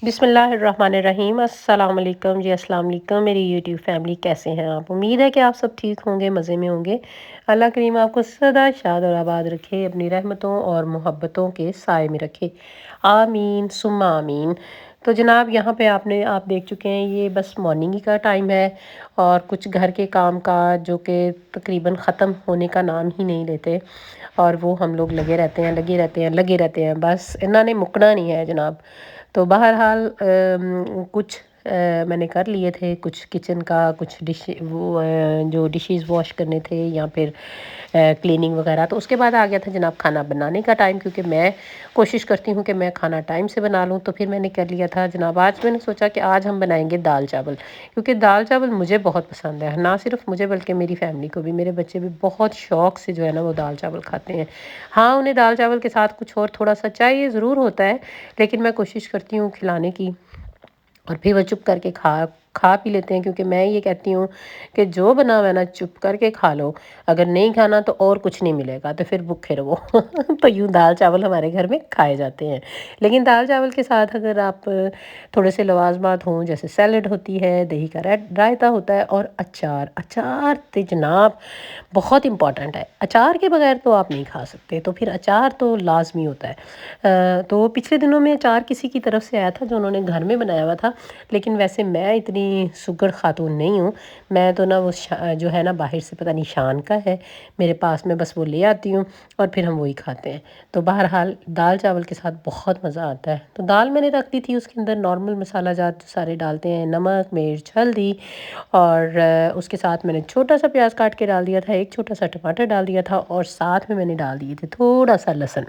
बिस्मिल्लाहिर्रहमानिर्रहीम। अस्सलाम वालेकुम जी। अस्सलाम वालेकुम मेरी यूट्यूब फैमिली, कैसे हैं आप? उम्मीद है कि आप सब ठीक होंगे, मज़े में होंगे। अल्लाह करीम आपको सदा शाद और आबाद रखे, अपनी रहमतों और मोहब्बतों के साए में रखे, आमीन सुम्मा आमीन। तो जनाब यहाँ पे आप देख चुके हैं, ये बस मॉर्निंग ही का टाइम है और कुछ घर के काम काज जो कि तकरीबन ख़त्म होने का नाम ही नहीं लेते, और वो हम लोग लगे रहते हैं लगे रहते हैं लगे रहते हैं, बस इन्होंने मुकना नहीं है जनाब। तो बहरहाल कुछ मैंने कर लिए थे, कुछ किचन का, कुछ जो डिशेस वॉश करने थे या फिर क्लीनिंग वगैरह। तो उसके बाद आ गया था जनाब खाना बनाने का टाइम, क्योंकि मैं कोशिश करती हूँ कि मैं खाना टाइम से बना लूँ। तो फिर मैंने कर लिया था जनाब, आज मैंने सोचा कि आज हम बनाएंगे दाल चावल, क्योंकि दाल चावल मुझे बहुत पसंद है। ना सिर्फ मुझे बल्कि मेरी फैमिली को भी, मेरे बच्चे भी बहुत शौक़ से जो है ना वो दाल चावल खाते हैं। हाँ, उन्हें दाल चावल के साथ कुछ और थोड़ा सा चाहिए ज़रूर होता है, लेकिन मैं कोशिश करती हूँ खिलाने की, और फिर वो चुप करके खा खा पी लेते हैं। क्योंकि मैं ये कहती हूँ कि जो बना हुआ है ना चुप करके खा लो, अगर नहीं खाना तो और कुछ नहीं मिलेगा, तो फिर भूखे रहो। तो यूँ दाल चावल हमारे घर में खाए जाते हैं। लेकिन दाल चावल के साथ अगर आप थोड़े से लवाजमात हों, जैसे सैलड होती है, दही का रायता होता है, और अचार। अचार तो जनाब बहुत इंपॉर्टेंट है, अचार के बगैर तो आप नहीं खा सकते, तो फिर अचार तो लाजमी होता है। तो पिछले दिनों में अचार किसी की तरफ से आया था जो उन्होंने घर में बनाया हुआ था, लेकिन वैसे मैं इतनी सुगर खातून नहीं हूँ। मैं तो ना वो जो है ना बाहर से पता नहीं शान का है मेरे पास, में बस वो ले आती हूँ और फिर हम वही खाते हैं। तो बहरहाल दाल चावल के साथ बहुत मज़ा आता है। तो दाल मैंने रख दी थी, उसके अंदर नॉर्मल मसाला जात सारे डालते हैं, नमक मिर्च हल्दी, और उसके साथ मैंने छोटा सा प्याज काट के डाल दिया था, एक छोटा सा टमाटर डाल दिया था, और साथ में मैंने डाल दिए थे थोड़ा सा लहसुन,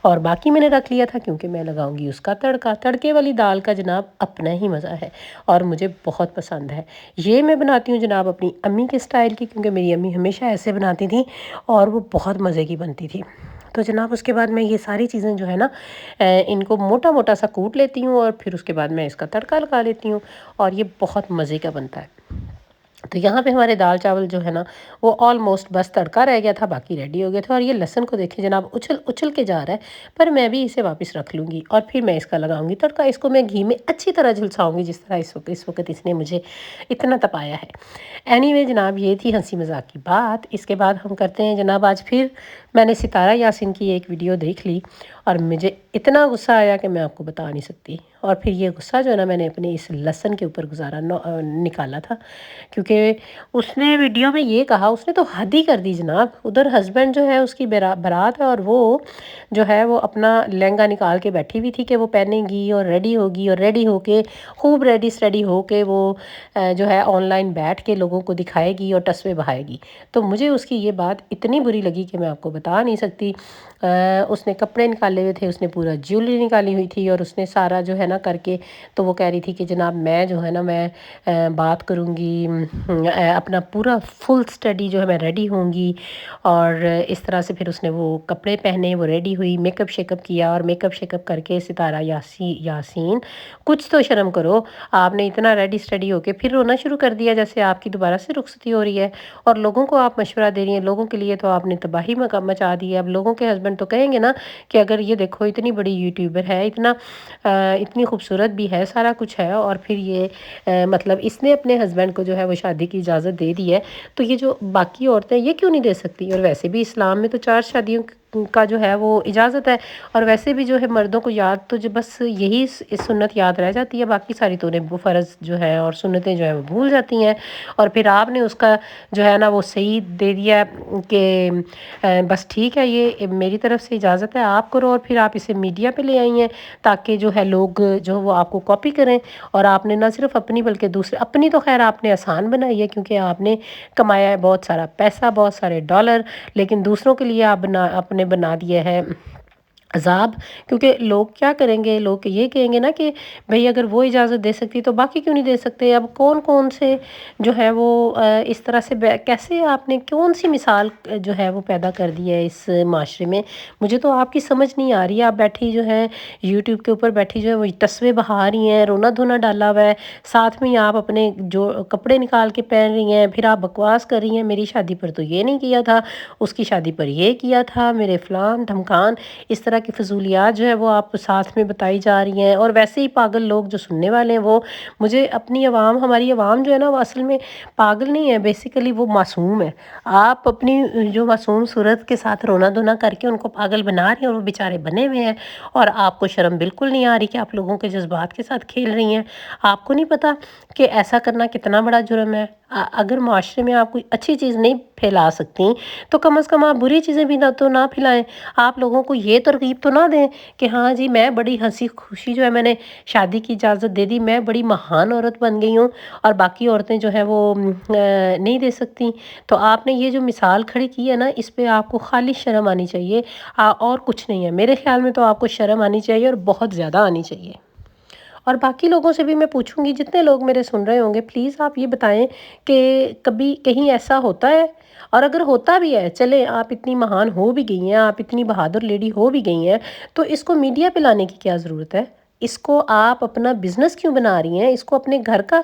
और बाकी मैंने रख लिया था क्योंकि मैं लगाऊंगी उसका तड़का। तड़के वाली दाल का जनाब अपना ही मज़ा है और मुझे बहुत पसंद है। ये मैं बनाती हूँ जनाब अपनी अम्मी के स्टाइल की, क्योंकि मेरी अम्मी हमेशा ऐसे बनाती थी और वो बहुत मज़े की बनती थी। तो जनाब उसके बाद मैं ये सारी चीज़ें जो है ना इनको मोटा मोटा सा कूट लेती हूँ, और फिर उसके बाद मैं इसका तड़का लगा लेती हूँ, और ये बहुत मज़े का बनता है। तो यहाँ पे हमारे दाल चावल जो है ना वो ऑलमोस्ट बस तड़का रह गया था, बाकी रेडी हो गया था। और ये लहसुन को देखिए जनाब उछल उछल के जा रहा है, पर मैं भी इसे वापस रख लूँगी और फिर मैं इसका लगाऊंगी तड़का। इसको मैं घी में अच्छी तरह झुलसाऊंगी, जिस तरह इस वक्त इसने मुझे इतना तपाया है। एनीवे जनाब, ये थी हंसी मजाक की बात। इसके बाद हम करते हैं जनाब, आज फिर मैंने सितारा यासीन की एक वीडियो देख ली और मुझे इतना गुस्सा आया कि मैं आपको बता नहीं सकती। और फिर ये गुस्सा जो है ना मैंने अपने इस लहसुन के ऊपर निकाला था, क्योंकि उसने वीडियो में ये कहा, उसने तो हद ही कर दी जनाब। उधर हस्बैंड जो है उसकी बारात है, और वो जो है वो अपना लहंगा निकाल के बैठी हुई थी कि वो पहनेगी और रेडी होगी, और रेडी होके खूब रेडी होके वो जो है ऑनलाइन बैठ के लोगों को दिखाएगी और तस्वीर बहाएगी। तो मुझे उसकी ये बात इतनी बुरी लगी कि मैं आपको बता नहीं सकती। उसने कपड़े निकाले हुए थे, उसने पूरा ज्वेलरी निकाली हुई थी, और उसने सारा जो है ना करके, तो वो कह रही थी कि जनाब मैं जो है ना मैं बात करूँगी, अपना पूरा फुल स्टडी जो है मैं रेडी होंगी। और इस तरह से फिर उसने वो कपड़े पहने, वो रेडी हुई, मेकअप शेकअप किया, और मेकअप शेकअप करके सितारा यासीन कुछ तो शर्म करो। आपने इतना रेडी स्टडी होके फिर रोना शुरू कर दिया जैसे आपकी दोबारा से रुखसती हो रही है, और लोगों को आप मशवरा दे रही हैं। लोगों के लिए तो आपने तबाही मचा दी है। अब लोगों के हस्बैंड तो कहेंगे ना कि अगर ये देखो इतनी बड़ी यूट्यूबर है, इतनी खूबसूरत भी है, सारा कुछ है, और फिर ये मतलब इसने अपने हस्बैंड को जो है वो शादी की इजाज़त दे दी है, तो ये जो बाकी औरतें ये क्यों नहीं दे सकती? और वैसे भी इस्लाम में तो 4 शादियों का जो है वो इजाज़त है। और वैसे भी जो है मर्दों को याद तो जो बस यही इस सुन्नत याद रह जाती है, बाकी सारी तो उन्हें वो फ़र्ज़ जो है और सुन्नतें जो है वो भूल जाती हैं। और फिर आपने उसका जो है ना वो सही दे दिया कि बस ठीक है, ये मेरी तरफ से इजाज़त है, आप करो। और फिर आप इसे मीडिया पे ले आई हैं ताकि जो है लोग जो वो आपको कॉपी करें। और आपने ना सिर्फ अपनी बल्कि दूसरे, अपनी तो खैर आपने आसान बनाई है क्योंकि आपने कमाया है बहुत सारा पैसा, बहुत सारे डॉलर, लेकिन दूसरों के लिए आप आपने बना दिया है अज़ाब। क्योंकि लोग क्या करेंगे, लोग ये कहेंगे ना कि भई अगर वो इजाज़त दे सकती तो बाकी क्यों नहीं दे सकते। अब कौन कौन से जो है वो इस तरह से कैसे आपने कौन सी मिसाल जो है वो पैदा कर दी है इस माशरे में, मुझे तो आपकी समझ नहीं आ रही है। आप बैठी जो है यूट्यूब के ऊपर बैठी जो है वो तस्वीर बहा रही हैं, रोना धोना डाला हुआ है, साथ में ही आप अपने जो कपड़े निकाल के पहन रही हैं, फिर आप बकवास कर रही हैं मेरी शादी पर तो ये नहीं किया था, उसकी शादी पर ये किया था, मेरे फलान धमकान, इस तरह کی فضولیات جو ہے وہ آپ ساتھ میں بتائی جا رہی ہیں، اور ویسے ہی پاگل لوگ جو سننے والے ہیں وہ مجھے اپنی عوام، ہماری عوام جو ہے نا وہ اصل میں پاگل نہیں ہے، بیسیکلی وہ معصوم ہے۔ آپ اپنی جو معصوم صورت کے ساتھ رونا دھونا کر کے ان کو پاگل بنا رہی ہیں، اور وہ بیچارے بنے ہوئے ہیں، اور آپ کو شرم بالکل نہیں آ رہی کہ آپ لوگوں کے جذبات کے ساتھ کھیل رہی ہیں۔ آپ کو نہیں پتہ کہ ایسا کرنا کتنا بڑا جرم ہے؟ اگر معاشرے میں آپ کوئی اچھی چیز نہیں پھیلا سکتی تو کم از کم آپ بری چیزیں بھی نہ پھیلائیں۔ آپ لوگوں کو یہ ترغیب تو نہ دیں کہ ہاں جی میں بڑی ہنسی خوشی جو ہے میں نے شادی کی اجازت دے دی، میں بڑی مہان عورت بن گئی ہوں اور باقی عورتیں جو ہیں وہ نہیں دے سکتی۔ تو آپ نے یہ جو مثال کھڑی کی ہے نا، اس پہ آپ کو خالی شرم آنی چاہیے، اور کچھ نہیں ہے میرے خیال میں۔ تو آپ کو شرم آنی چاہیے، اور بہت زیادہ آنی چاہیے۔ اور باقی لوگوں سے بھی میں پوچھوں گی، جتنے لوگ میرے سن رہے ہوں گے، پلیز آپ یہ بتائیں کہ کبھی کہیں ایسا ہوتا ہے؟ اور اگر ہوتا بھی ہے، چلیں آپ اتنی مہان ہو بھی گئی ہیں، آپ اتنی بہادر لیڈی ہو بھی گئی ہیں، تو اس کو میڈیا پہ لانے کی کیا ضرورت ہے؟ اس کو آپ اپنا بزنس کیوں بنا رہی ہیں؟ اس کو اپنے گھر کا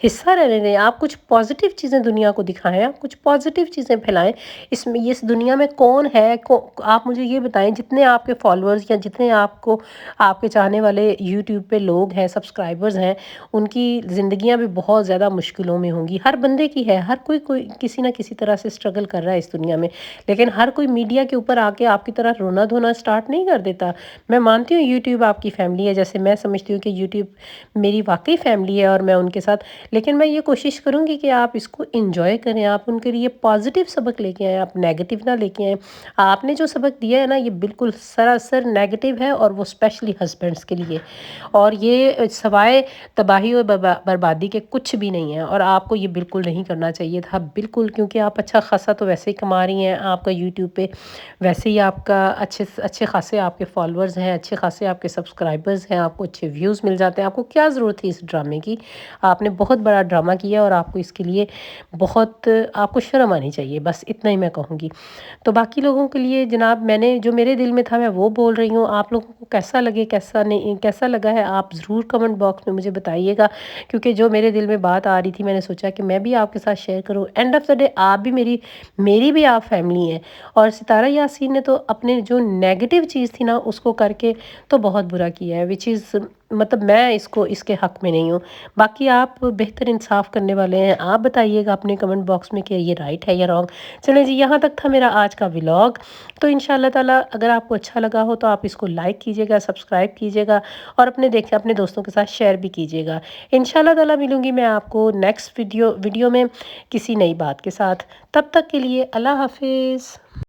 حصہ رہنے دیں۔ آپ کچھ پازیٹیو چیزیں دنیا کو دکھائیں، آپ کچھ پازیٹیو چیزیں پھیلائیں۔ اس دنیا میں کون ہے، آپ مجھے یہ بتائیں، جتنے آپ کے فالوورز یا جتنے آپ کے چاہنے والے یوٹیوب پہ لوگ ہیں، سبسکرائبرز ہیں، ان کی زندگیاں بھی بہت زیادہ مشکلوں میں ہوں گی۔ ہر بندے کی ہے، ہر کوئی کسی نہ کسی طرح سے اسٹرگل کر رہا ہے اس دنیا میں، لیکن ہر کوئی میڈیا کے اوپر آ کے آپ کی طرح رونا دھونا اسٹارٹ نہیں کر دیتا۔ میں مانتی ہوں یوٹیوب آپ کی فیملی ہے، جیسے میں سمجھتی ہوں کہ یوٹیوب میری واقعی فیملی ہے اور میں ان کے ساتھ، لیکن میں یہ کوشش کروں گی کہ آپ اس کو انجوائے کریں، آپ ان کے لیے پازیٹیو سبق لے کے آئیں، آپ نیگیٹو نہ لے کے آئیں۔ آپ نے جو سبق دیا ہے نا، یہ بالکل سراسر نیگیٹو ہے، اور وہ اسپیشلی ہسبینڈس کے لیے، اور یہ سوائے تباہی اور بربادی کے کچھ بھی نہیں ہے، اور آپ کو یہ بالکل نہیں کرنا چاہیے تھا بالکل، کیونکہ آپ اچھا خاصا تو ویسے ہی کما رہی ہیں، آپ کا یوٹیوب پہ ویسے ہی آپ کا اچھے خاصے آپ کے فالوورز ہیں، اچھے خاصے آپ کے سبسکرائبرز ہیں، آپ کو اچھے ویوز مل جاتے ہیں۔ آپ کو کیا ضرورت تھی اس ڈرامے کی؟ آپ نے بہت بڑا ڈرامہ کیا، اور آپ کو اس کے لیے آپ کو شرم آنی چاہیے، بس اتنا ہی میں کہوں گی۔ تو باقی لوگوں کے لیے جناب، میں نے جو میرے دل میں تھا میں وہ بول رہی ہوں۔ آپ لوگوں کو کیسا لگے کیسا لگا ہے، آپ ضرور کمنٹ باکس میں مجھے بتائیے گا، کیونکہ جو میرے دل میں بات آ رہی تھی میں نے سوچا کہ میں بھی آپ کے ساتھ شیئر کروں۔ اینڈ آف دا ڈے آپ بھی میری بھی آپ فیملی ہیں، اور ستارہ یاسین نے تو اپنے جو نیگیٹو چیز تھی نا اس کو کر کے تو بہت برا کیا ہے، وچ از مطلب میں اس کے حق میں نہیں ہوں۔ باقی آپ بہتر انصاف کرنے والے ہیں، آپ بتائیے گا اپنے کمنٹ باکس میں کہ یہ رائٹ ہے یا رانگ۔ چلیں جی، یہاں تک تھا میرا آج کا ولاگ۔ تو انشاءاللہ تعالیٰ اگر آپ کو اچھا لگا ہو تو آپ اس کو لائک کیجیے گا، سبسکرائب کیجیے گا، اور اپنے دوستوں کے ساتھ شیئر بھی کیجیے گا۔ انشاءاللہ تعالیٰ ملوں گی میں آپ کو نیکسٹ ویڈیو میں کسی نئی بات کے ساتھ۔ تب تک کے لیے اللہ حافظ۔